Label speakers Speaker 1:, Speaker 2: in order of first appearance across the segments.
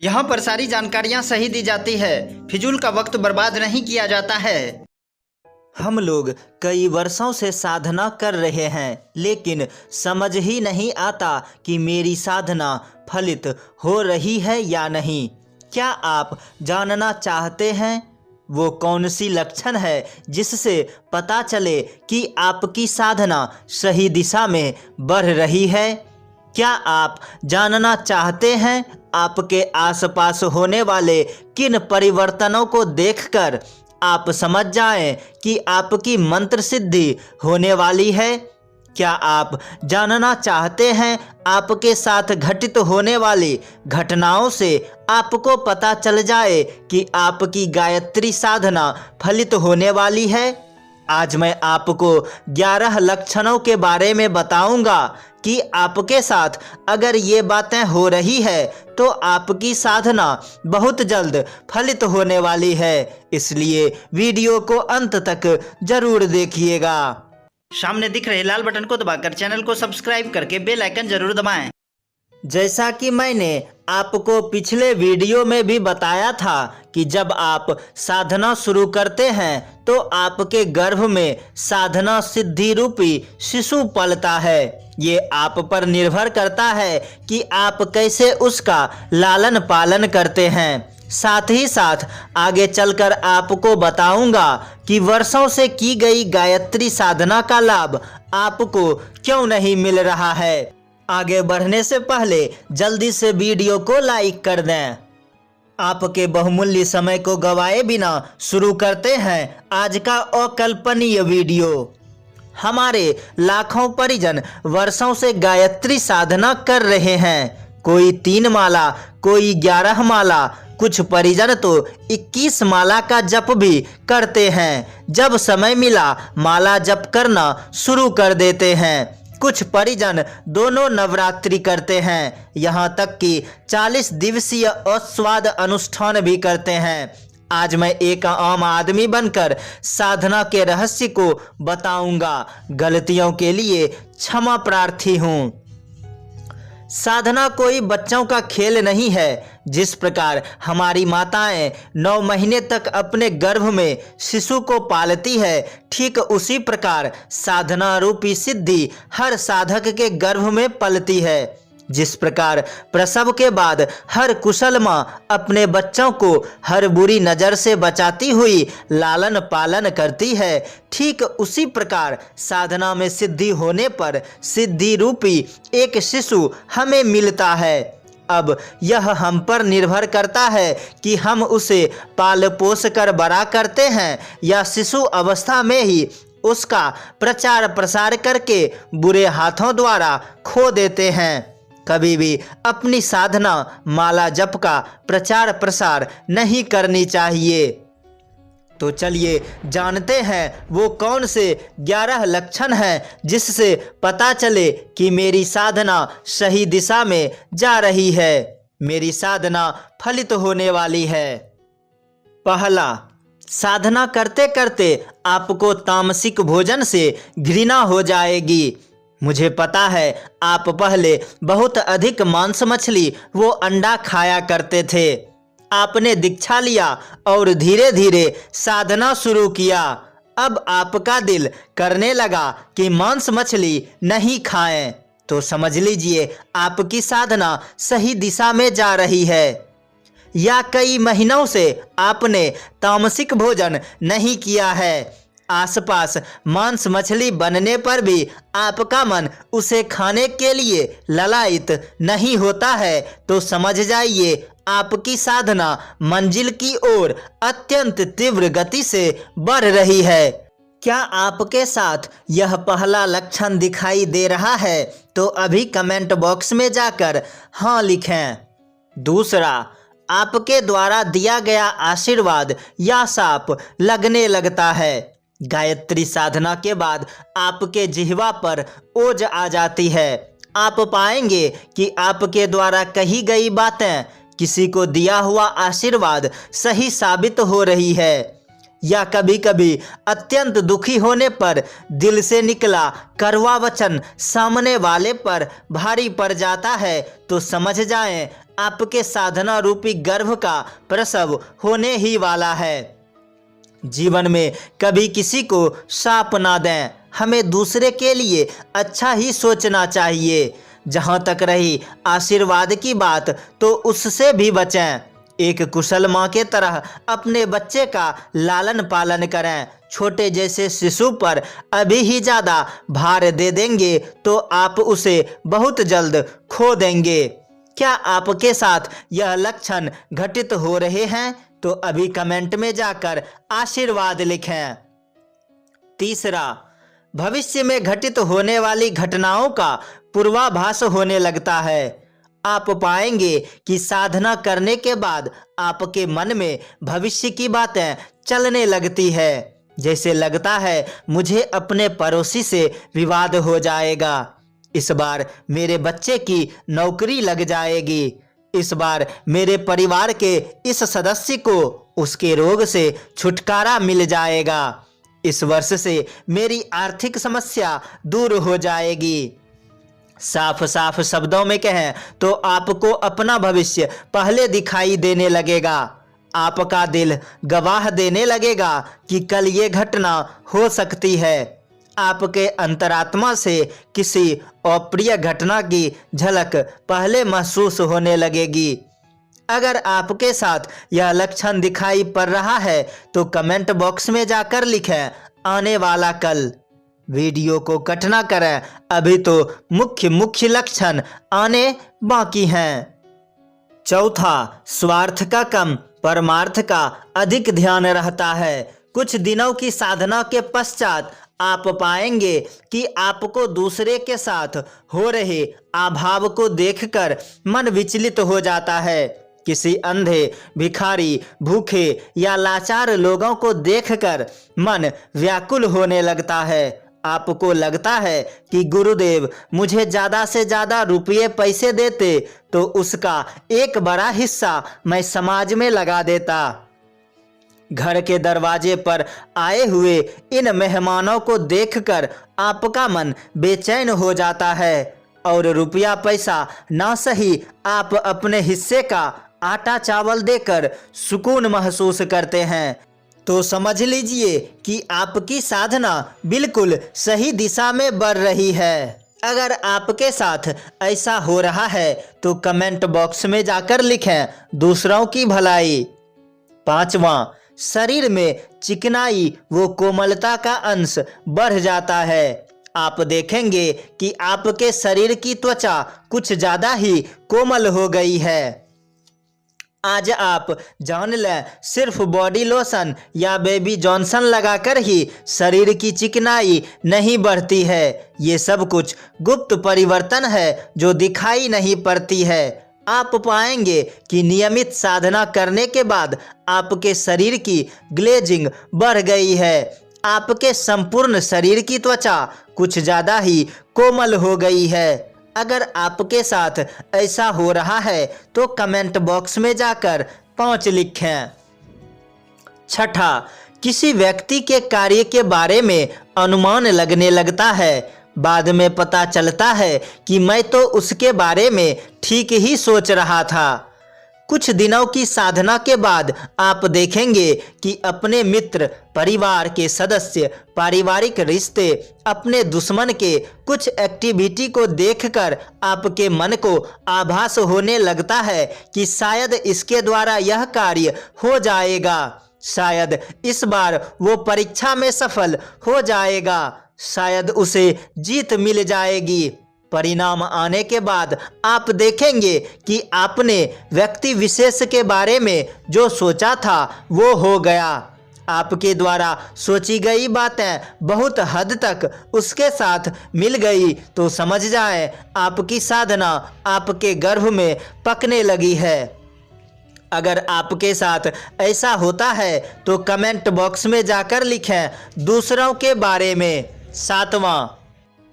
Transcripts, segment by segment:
Speaker 1: यहाँ पर सारी जानकारियाँ सही दी जाती है, फिजूल का वक्त बर्बाद नहीं किया जाता है।
Speaker 2: हम लोग कई वर्षों से साधना कर रहे हैं, लेकिन समझ ही नहीं आता कि मेरी साधना फलित हो रही है या नहीं। क्या आप जानना चाहते हैं वो कौन सी लक्षण है जिससे पता चले कि आपकी साधना सही दिशा में बढ़ रही है? क्या आप जानना चाहते हैं आपके आसपास होने वाले किन परिवर्तनों को देखकर आप समझ जाएं कि आपकी मंत्र सिद्धि होने वाली है? क्या आप जानना चाहते हैं आपके साथ घटित होने वाली घटनाओं से आपको पता चल जाए कि आपकी गायत्री साधना फलित होने वाली है? आज मैं आपको 11 लक्षणों के बारे में बताऊंगा कि आपके साथ अगर ये बातें हो रही है तो आपकी साधना बहुत जल्द फलित होने वाली है। इसलिए वीडियो को अंत तक जरूर देखिएगा।
Speaker 1: सामने दिख रहे लाल बटन को दबाकर चैनल को सब्सक्राइब करके बेल आइकन जरूर दबाएं।
Speaker 2: जैसा कि मैंने आपको पिछले वीडियो में भी बताया था कि जब आप साधना शुरू करते हैं तो आपके गर्भ में साधना सिद्धि रूपी शिशु पलता है। ये आप पर निर्भर करता है कि आप कैसे उसका लालन पालन करते हैं। साथ ही साथ आगे चलकर आपको बताऊंगा कि वर्षों से की गई गायत्री साधना का लाभ आपको क्यों नहीं मिल रहा है। आगे बढ़ने से पहले जल्दी से वीडियो को लाइक कर दें। आपके बहुमूल्य समय को गवाए बिना शुरू करते हैं आज का अकल्पनीय वीडियो। हमारे लाखों परिजन वर्षों से गायत्री साधना कर रहे हैं। कोई 3 माला, कोई 11 माला, कुछ परिजन तो 21 माला का जप भी करते हैं। जब समय मिला माला जप करना शुरू कर देते हैं। कुछ परिजन दोनों नवरात्रि करते हैं, यहाँ तक कि 40 दिवसीय औस्वाद अनुष्ठान भी करते हैं। आज मैं एक आम आदमी बनकर साधना के रहस्य को बताऊंगा। गलतियों के लिए क्षमा प्रार्थी हूँ। साधना कोई बच्चों का खेल नहीं है। जिस प्रकार हमारी माताएं 9 महीने तक अपने गर्भ में शिशु को पालती है, ठीक उसी प्रकार साधना रूपी सिद्धि हर साधक के गर्भ में पलती है। जिस प्रकार प्रसव के बाद हर कुशल माँ अपने बच्चों को हर बुरी नज़र से बचाती हुई लालन पालन करती है, ठीक उसी प्रकार साधना में सिद्धि होने पर सिद्धि रूपी एक शिशु हमें मिलता है। अब यह हम पर निर्भर करता है कि हम उसे पाल पोस कर बड़ा करते हैं या शिशु अवस्था में ही उसका प्रचार प्रसार करके बुरे हाथों द्वारा खो देते हैं। कभी भी अपनी साधना माला जप का प्रचार प्रसार नहीं करनी चाहिए। तो चलिए जानते हैं वो कौन से 11 लक्षण हैं जिससे पता चले कि मेरी साधना सही दिशा में जा रही है, मेरी साधना फलित होने वाली है। पहला, साधना करते करते आपको तामसिक भोजन से घृणा हो जाएगी। मुझे पता है आप पहले बहुत अधिक मांस मछली वो अंडा खाया करते थे। आपने दीक्षा लिया और धीरे धीरे साधना शुरू किया। अब आपका दिल करने लगा कि मांस मछली नहीं खाएं, तो समझ लीजिए आपकी साधना सही दिशा में जा रही है। या कई महीनों से आपने तामसिक भोजन नहीं किया है, आसपास मांस मछली बनने पर भी आपका मन उसे खाने के लिए ललायित नहीं होता है, तो समझ जाइए आपकी साधना मंजिल की ओर अत्यंत तीव्र गति से बढ़ रही है। क्या आपके साथ यह पहला लक्षण दिखाई दे रहा है? तो अभी कमेंट बॉक्स में जाकर हाँ लिखें। दूसरा, आपके द्वारा दिया गया आशीर्वाद या शाप लगने लगता है। गायत्री साधना के बाद आपके जिह्वा पर ओज आ जाती है। आप पाएंगे कि आपके द्वारा कही गई बातें, किसी को दिया हुआ आशीर्वाद सही साबित हो रही है। या कभी कभी अत्यंत दुखी होने पर दिल से निकला कड़वा वचन सामने वाले पर भारी पड़ जाता है, तो समझ जाएं आपके साधना रूपी गर्भ का प्रसव होने ही वाला है। जीवन में कभी किसी को शाप ना दें। हमें दूसरे के लिए अच्छा ही सोचना चाहिए। जहाँ तक रही आशीर्वाद की बात, तो उससे भी बचें। एक कुशल माँ के तरह अपने बच्चे का लालन पालन करें। छोटे जैसे शिशु पर अभी ही ज़्यादा भार दे देंगे तो आप उसे बहुत जल्द खो देंगे। क्या आपके साथ यह लक्षण घटित हो रहे हैं? तो अभी कमेंट में जाकर आशीर्वाद लिखें। तीसरा, भविष्य में घटित होने वाली घटनाओं का पूर्वाभास होने लगता है। आप पाएंगे कि साधना करने के बाद आपके मन में भविष्य की बातें चलने लगती है। जैसे लगता है मुझे अपने पड़ोसी से विवाद हो जाएगा, इस बार मेरे बच्चे की नौकरी लग जाएगी, इस बार मेरे परिवार के इस सदस्य को उसके रोग से छुटकारा मिल जाएगा, इस वर्ष से मेरी आर्थिक समस्या दूर हो जाएगी। साफ साफ शब्दों में कहें तो आपको अपना भविष्य पहले दिखाई देने लगेगा। आपका दिल गवाह देने लगेगा कि कल ये घटना हो सकती है। आपके अंतरात्मा से किसी अप्रिय घटना की झलक पहले महसूस होने लगेगी। अगर आपके साथ यह लक्षण दिखाई पड़ रहा है तो कमेंट बॉक्स में जाकर लिखें आने वाला कल। वीडियो को कट ना करें, अभी तो मुख्य लक्षण आने बाकी हैं। चौथा, स्वार्थ का कम परमार्थ का अधिक ध्यान रहता है। कुछ दिनों की साधना के पश्चात आप पाएंगे कि आपको दूसरे के साथ हो रहे अभाव को देखकर मन विचलित हो जाता है। किसी अंधे, भिखारी, भूखे या लाचार लोगों को देखकर मन व्याकुल होने लगता है। आपको लगता है कि गुरुदेव मुझे ज़्यादा से ज़्यादा रुपये पैसे देते तो उसका एक बड़ा हिस्सा मैं समाज में लगा देता। घर के दरवाजे पर आए हुए इन मेहमानों को देखकर आपका मन बेचैन हो जाता है और रुपया पैसा ना सही आप अपने हिस्से का आटा चावल देकर सुकून महसूस करते हैं। तो समझ लीजिए कि आपकी साधना बिल्कुल सही दिशा में बढ़ रही है। अगर आपके साथ ऐसा हो रहा है तो कमेंट बॉक्स में जाकर लिखें दूसरों की भलाई। पांचवा, शरीर में चिकनाई व कोमलता का अंश बढ़ जाता है। आप देखेंगे कि आपके शरीर की त्वचा कुछ ज़्यादा ही कोमल हो गई है। आज आप जान लें, सिर्फ बॉडी लोशन या बेबी जॉनसन लगाकर ही शरीर की चिकनाई नहीं बढ़ती है। ये सब कुछ गुप्त परिवर्तन है जो दिखाई नहीं पड़ती है। आप पाएंगे कि नियमित साधना करने के बाद आपके शरीर की ग्लेजिंग बढ़ गई है। आपके संपूर्ण शरीर की त्वचा कुछ ज़्यादा ही कोमल हो गई है। अगर आपके साथ ऐसा हो रहा है तो कमेंट बॉक्स में जाकर 5 लिखें। छठा, किसी व्यक्ति के कार्य के बारे में अनुमान लगने लगता है। बाद में पता चलता है कि मैं तो उसके बारे में ठीक ही सोच रहा था। कुछ दिनों की साधना के बाद आप देखेंगे कि अपने मित्र, परिवार के सदस्य, पारिवारिक रिश्ते, अपने दुश्मन के कुछ एक्टिविटी को देखकर आपके मन को आभास होने लगता है कि शायद इसके द्वारा यह कार्य हो जाएगा, शायद इस बार वो परीक्षा में सफल हो जाएगा, शायद उसे जीत मिल जाएगी। परिणाम आने के बाद आप देखेंगे कि आपने व्यक्ति विशेष के बारे में जो सोचा था वो हो गया। आपके द्वारा सोची गई बातें बहुत हद तक उसके साथ मिल गई तो समझ जाएं आपकी साधना आपके गर्भ में पकने लगी है। अगर आपके साथ ऐसा होता है तो कमेंट बॉक्स में जाकर लिखें दूसरों के बारे में। सातवां,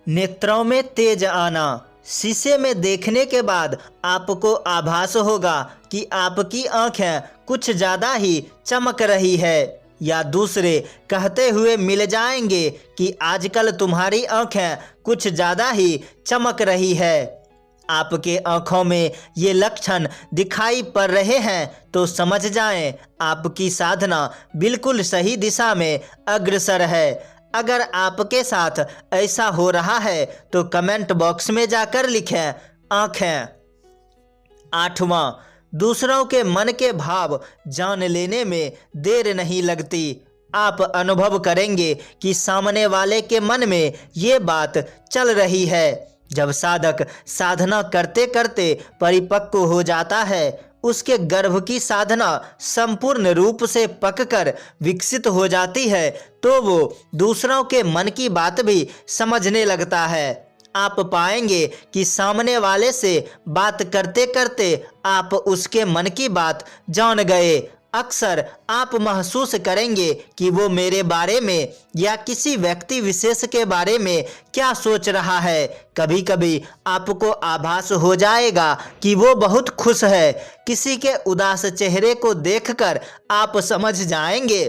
Speaker 2: नेत्रों में तेज आना। शीशे में देखने के बाद आपको आभास होगा कि आपकी आंखें कुछ ज़्यादा ही चमक रही है, या दूसरे कहते हुए मिल जाएंगे कि आजकल तुम्हारी आंखें कुछ ज़्यादा ही चमक रही है। आपके आंखों में ये लक्षण दिखाई पड़ रहे हैं तो समझ जाएं आपकी साधना बिल्कुल सही दिशा में अग्रसर है। अगर आपके साथ ऐसा हो रहा है तो कमेंट बॉक्स में जाकर लिखें आँखें। 8वां, दूसरों के मन के भाव जान लेने में देर नहीं लगती। आप अनुभव करेंगे कि सामने वाले के मन में ये बात चल रही है। जब साधक साधना करते करते परिपक्व हो जाता है, उसके गर्भ की साधना संपूर्ण रूप से पककर विकसित हो जाती है, तो वो दूसरों के मन की बात भी समझने लगता है। आप पाएंगे कि सामने वाले से बात करते करते आप उसके मन की बात जान गए। अक्सर आप महसूस करेंगे कि वो मेरे बारे में या किसी व्यक्ति विशेष के बारे में क्या सोच रहा है। कभी कभी आपको आभास हो जाएगा कि वो बहुत खुश है। किसी के उदास चेहरे को देखकर आप समझ जाएंगे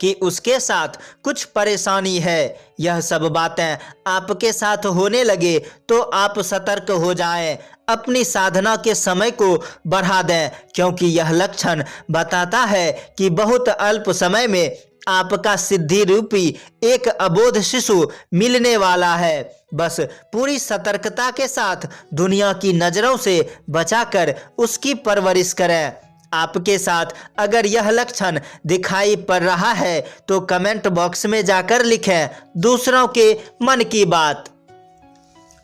Speaker 2: कि उसके साथ कुछ परेशानी है। यह सब बातें आपके साथ होने लगे तो आप सतर्क हो जाएं, अपनी साधना के समय को बढ़ा दें, क्योंकि यह लक्षण बताता है कि बहुत अल्प समय में आपका सिद्धि रूपी एक अबोध शिशु मिलने वाला है। बस पूरी सतर्कता के साथ दुनिया की नज़रों से बचाकर उसकी परवरिश करें। आपके साथ अगर यह लक्षण दिखाई पड़ रहा है तो कमेंट बॉक्स में जाकर लिखें दूसरों के मन की बात।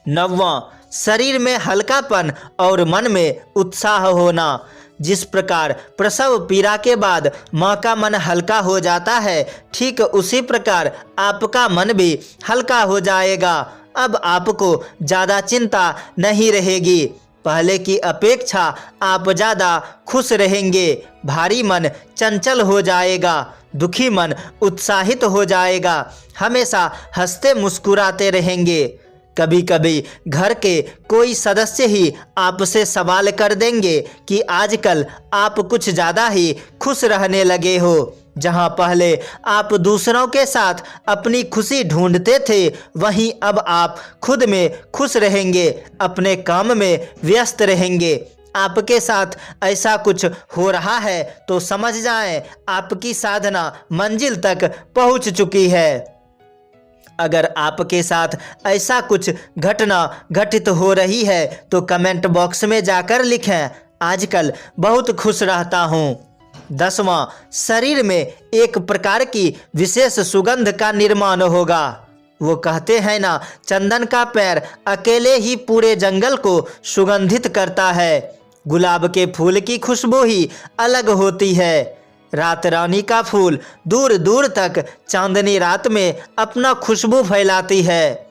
Speaker 2: 9वां, शरीर में हल्कापन और मन में उत्साह होना। जिस प्रकार प्रसव पीड़ा के बाद माँ का मन हल्का हो जाता है, ठीक उसी प्रकार आपका मन भी हल्का हो जाएगा। अब आपको ज़्यादा चिंता नहीं रहेगी। पहले की अपेक्षा आप ज़्यादा खुश रहेंगे। भारी मन चंचल हो जाएगा, दुखी मन उत्साहित हो जाएगा, हमेशा हंसते मुस्कुराते रहेंगे। कभी कभी घर के कोई सदस्य ही आपसे सवाल कर देंगे कि आजकल आप कुछ ज़्यादा ही खुश रहने लगे हो। जहां पहले आप दूसरों के साथ अपनी खुशी ढूंढते थे, वहीं अब आप खुद में खुश रहेंगे, अपने काम में व्यस्त रहेंगे। आपके साथ ऐसा कुछ हो रहा है तो समझ जाएं आपकी साधना मंजिल तक पहुंच चुकी है। अगर आपके साथ ऐसा कुछ घटना घटित हो रही है तो कमेंट बॉक्स में जाकर लिखें आजकल बहुत खुश रहता हूँ। 10वां, शरीर में एक प्रकार की विशेष सुगंध का निर्माण होगा। वो कहते हैं ना, चंदन का पैर अकेले ही पूरे जंगल को सुगंधित करता है। गुलाब के फूल की खुशबू ही अलग होती है। रात रानी का फूल दूर दूर तक चांदनी रात में अपना खुशबू फैलाती है।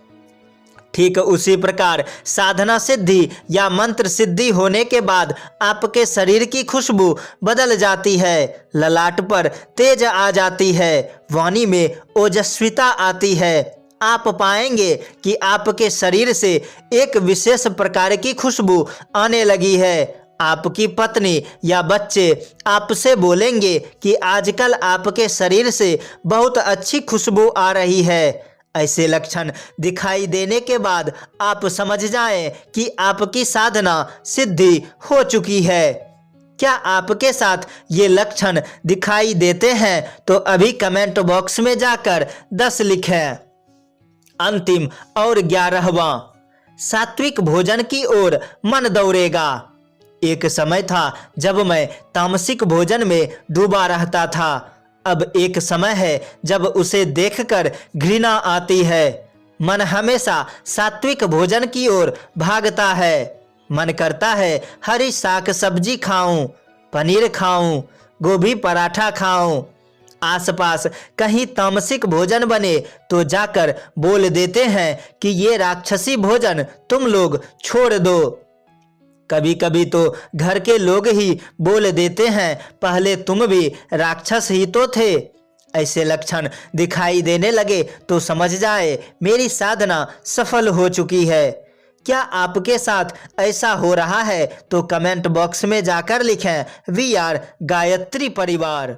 Speaker 2: ठीक उसी प्रकार साधना सिद्धि या मंत्र सिद्धि होने के बाद आपके शरीर की खुशबू बदल जाती है। ललाट पर तेज आ जाती है, वाणी में ओजस्विता आती है। आप पाएंगे कि आपके शरीर से एक विशेष प्रकार की खुशबू आने लगी है। आपकी पत्नी या बच्चे आपसे बोलेंगे कि आजकल आपके शरीर से बहुत अच्छी खुशबू आ रही है। ऐसे लक्षण दिखाई देने के बाद आप समझ जाएं कि आपकी साधना सिद्धि हो चुकी है। क्या आपके साथ ये लक्षण दिखाई देते हैं तो अभी कमेंट बॉक्स में जाकर 10 लिखें। अंतिम और 11वां, सात्विक भोजन की ओर मन दौड़ेगा। एक समय था जब मैं तामसिक भोजन में डूबा रहता था। अब एक समय है जब उसे देखकर घृणा आती है। मन हमेशा सात्विक भोजन की ओर भागता है। मन करता है हरी साग सब्जी खाऊं, पनीर खाऊं, गोभी पराठा खाऊं। आसपास कहीं तामसिक भोजन बने तो जाकर बोल देते हैं कि ये राक्षसी भोजन तुम लोग छोड़ दो। कभी कभी तो घर के लोग ही बोल देते हैं पहले तुम भी राक्षस ही तो थे। ऐसे लक्षण दिखाई देने लगे तो समझ जाए मेरी साधना सफल हो चुकी है। क्या आपके साथ ऐसा हो रहा है तो कमेंट बॉक्स में जाकर लिखें वी आर गायत्री परिवार।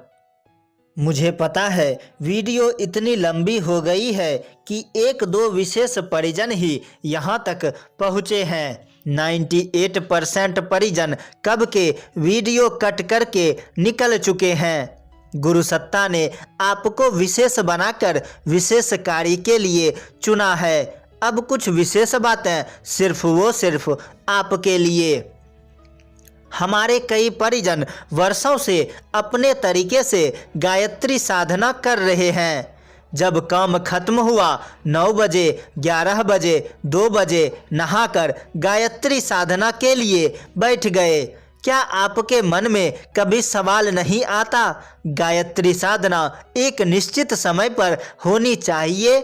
Speaker 2: मुझे पता है वीडियो इतनी लंबी हो गई है कि 1-2 विशेष परिजन ही यहाँ तक पहुँचे हैं। 98% परिजन कब के वीडियो कट करके निकल चुके हैं। गुरु सत्ता ने आपको विशेष बनाकर विशेष कार्य के लिए चुना है। अब कुछ विशेष बातें सिर्फ आपके लिए। हमारे कई परिजन वर्षों से अपने तरीके से गायत्री साधना कर रहे हैं। जब काम खत्म हुआ 9 बजे, 11 बजे, 2 बजे नहाकर गायत्री साधना के लिए बैठ गए। क्या आपके मन में कभी सवाल नहीं आता, गायत्री साधना एक निश्चित समय पर होनी चाहिए?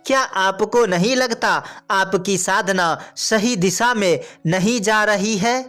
Speaker 2: क्या आपको नहीं लगता आपकी साधना सही दिशा में नहीं जा रही है?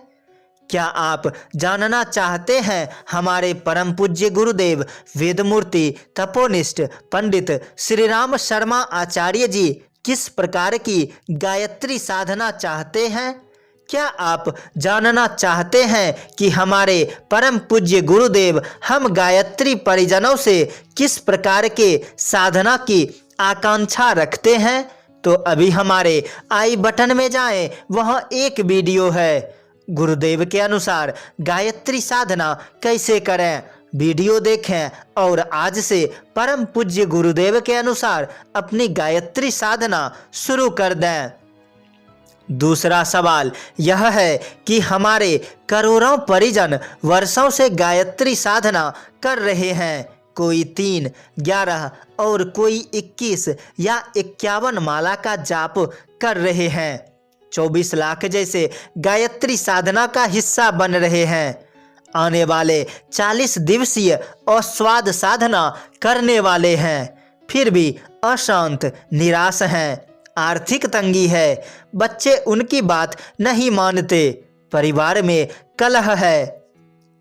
Speaker 2: क्या आप जानना चाहते हैं हमारे परम पूज्य गुरुदेव वेदमूर्ति तपोनिष्ठ पंडित श्री राम शर्मा आचार्य जी किस प्रकार की गायत्री साधना चाहते हैं? क्या आप जानना चाहते हैं कि हमारे परम पूज्य गुरुदेव हम गायत्री परिजनों से किस प्रकार के साधना की आकांक्षा रखते हैं? तो अभी हमारे आई बटन में जाएं, वहां एक वीडियो है। गुरुदेव के अनुसार गायत्री साधना कैसे करें, वीडियो देखें और आज से परम पूज्य गुरुदेव के अनुसार अपनी गायत्री साधना शुरू कर दें। दूसरा सवाल यह है कि हमारे करोड़ों परिजन वर्षों से गायत्री साधना कर रहे हैं। कोई 3, 11 और कोई 21 या 51 माला का जाप कर रहे हैं। 24 लाख जैसे गायत्री साधना का हिस्सा बन रहे हैं। आने वाले 40 दिवसीय अस्वाद साधना करने वाले हैं, फिर भी अशांत, निराश हैं। आर्थिक तंगी है, बच्चे उनकी बात नहीं मानते, परिवार में कलह है।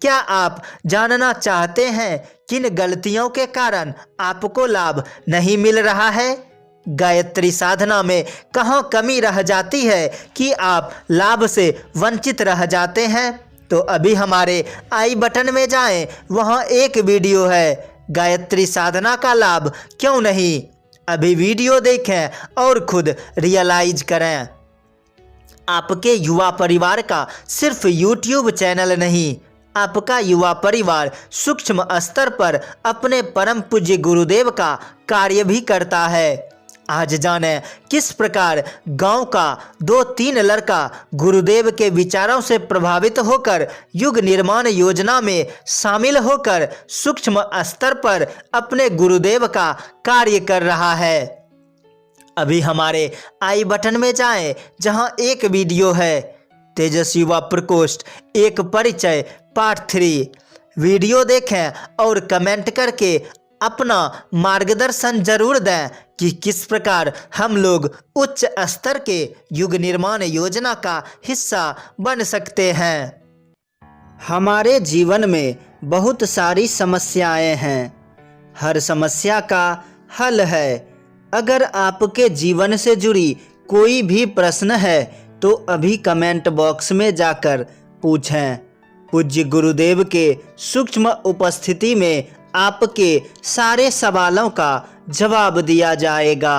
Speaker 2: क्या आप जानना चाहते हैं किन गलतियों के कारण आपको लाभ नहीं मिल रहा है? गायत्री साधना में कहाँ कमी रह जाती है कि आप लाभ से वंचित रह जाते हैं? तो अभी हमारे आई बटन में जाएं, वहाँ एक वीडियो है, गायत्री साधना का लाभ क्यों नहीं। अभी वीडियो देखें और खुद रियलाइज करें। आपके युवा परिवार का सिर्फ यूट्यूब चैनल नहीं, आपका युवा परिवार सूक्ष्म स्तर पर अपने परम पूज्य गुरुदेव का कार्य भी करता है। आज जाने किस प्रकार गांव का 2-3 लड़का गुरुदेव के विचारों से प्रभावित होकर युग निर्माण योजना में शामिल होकर सूक्ष्म स्तर पर अपने गुरुदेव का कार्य कर रहा है। अभी हमारे आई बटन में जाएं, जहां एक वीडियो है, तेजस्वी युवा प्रकोष्ठ एक परिचय पार्ट 3। वीडियो देखें और कमेंट करके अपना मार्गदर्शन जरूर दें कि किस प्रकार हम लोग उच्च स्तर के युग निर्माण योजना का हिस्सा बन सकते हैं। हमारे जीवन में बहुत सारी समस्याएं हैं, हर समस्या का हल है। अगर आपके जीवन से जुड़ी कोई भी प्रश्न है तो अभी कमेंट बॉक्स में जाकर पूछें। पूज्य गुरुदेव के सूक्ष्म उपस्थिति में आपके सारे सवालों का जवाब दिया जाएगा।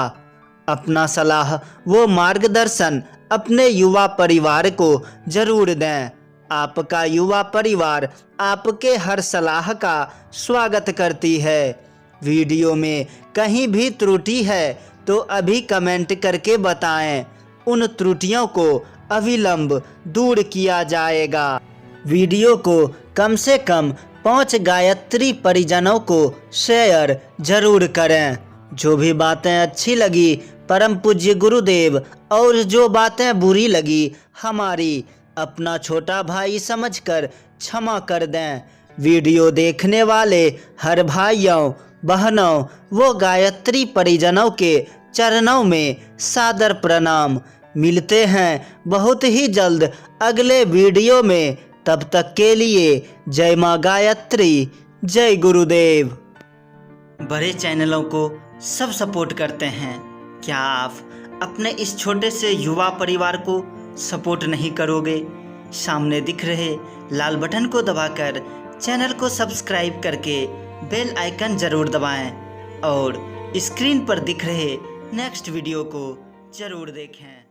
Speaker 2: अपना सलाह व मार्गदर्शन अपने युवा परिवार को जरूर दें। आपका युवा परिवार आपके हर सलाह का स्वागत करती है। वीडियो में कहीं भी त्रुटि है तो अभी कमेंट करके बताएं, उन त्रुटियों को अविलंब दूर किया जाएगा। वीडियो को कम से कम 5 गायत्री परिजनों को शेयर जरूर करें। जो भी बातें अच्छी लगी परम पूज्य गुरुदेव और जो बातें बुरी लगी हमारी अपना छोटा भाई समझकर क्षमा कर दें। वीडियो देखने वाले हर भाइयों बहनों वो गायत्री परिजनों के चरणों में सादर प्रणाम। मिलते हैं बहुत ही जल्द अगले वीडियो में। तब तक के लिए जय माँ गायत्री, जय गुरुदेव।
Speaker 1: बड़े चैनलों को सब सपोर्ट करते हैं, क्या आप अपने इस छोटे से युवा परिवार को सपोर्ट नहीं करोगे? सामने दिख रहे लाल बटन को दबाकर चैनल को सब्सक्राइब करके बेल आइकन जरूर दबाएं और स्क्रीन पर दिख रहे नेक्स्ट वीडियो को जरूर देखें।